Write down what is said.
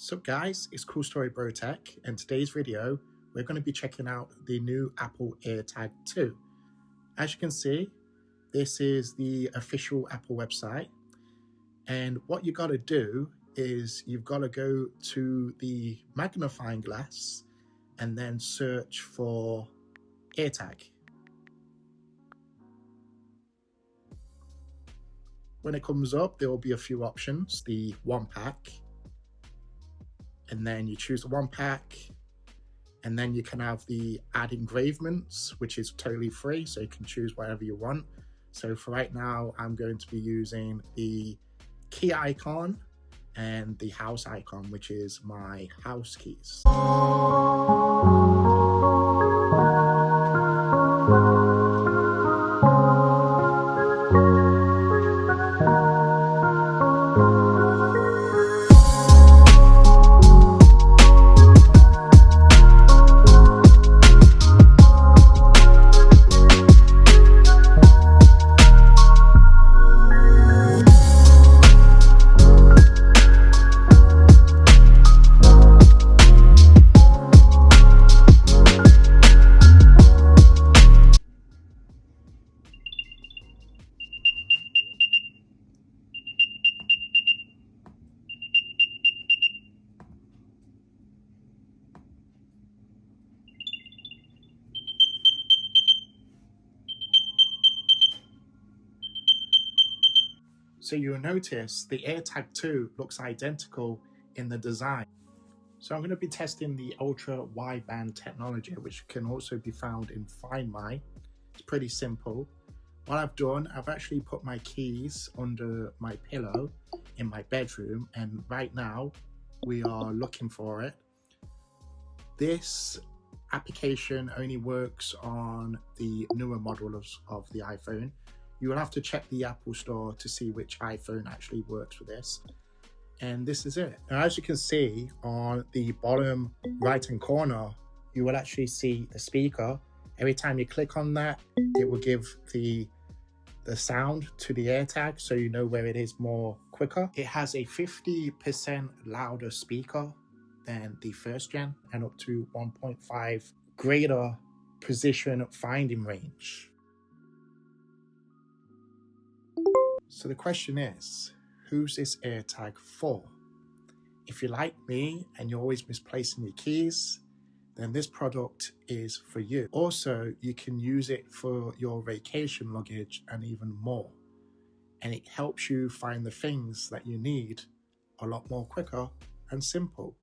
Sup guys, it's Coolstorybrotech, and today's video we're going to be checking out the new Apple AirTag 2. As you can see, this is the official Apple website, and what you got to do is you've got to go to the magnifying glass and then search for AirTag. When it comes up, there will be a few options. The one pack, and then you choose the one pack, and then you can have the add engravements, which is totally free, so you can choose whatever you want. So for right now, I'm going to be using the key icon and the house icon, which is my house keys. So you'll notice the AirTag 2 looks identical in the design. So I'm going to be testing the ultra wideband technology, which can also be found in Find My. It's pretty simple. What I've done, I've actually put my keys under my pillow in my bedroom, and right now we are looking for it. This application only works on the newer models of the iPhone. You will have to check the Apple Store to see which iPhone actually works with this. And this is it. Now, as you can see on the bottom right hand corner, you will actually see the speaker. Every time you click on that, it will give the sound to the AirTag, so you know where it is more quicker. It has a 50% louder speaker than the first gen and up to 1.5 greater position finding range. So the question is, who's this AirTag for? If you're like me and you're always misplacing your keys, then this product is for you. Also, you can use it for your vacation luggage and even more. And it helps you find the things that you need a lot more quicker and simple.